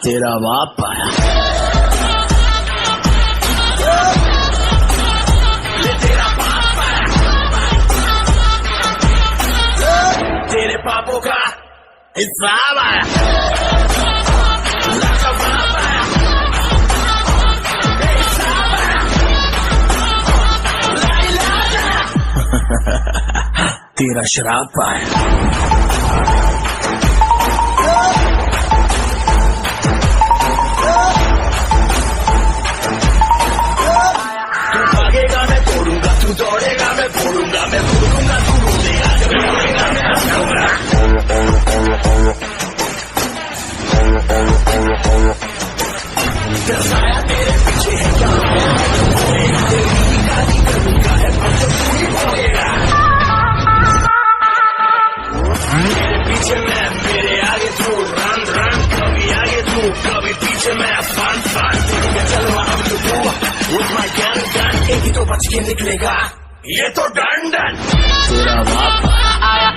तेरा बाप आया। तेरे पापों का हिसाब आया। तेरा श्राप आया। तू भागेगा मैं तोड़ूंगा, तू दौड़ेगा मैं फोड़ूंगा, मैं फोड़ूंगा तू रोलेगा, जब रोलेगा मैं हंसूंगा। दर्शाया तेरे पीछे है क्या है, तेरी गाली करूंगा है पर जब पूरी होएगा। मेरे पीछे मैं, मेरे आगे तू, रन रन, कभी आगे तू, कभी पीछे मैं, फन फन। चलो हम तो with my gun gun, एक ही तो बच के निकलेगा, ये तो डन डन। तेरा बाप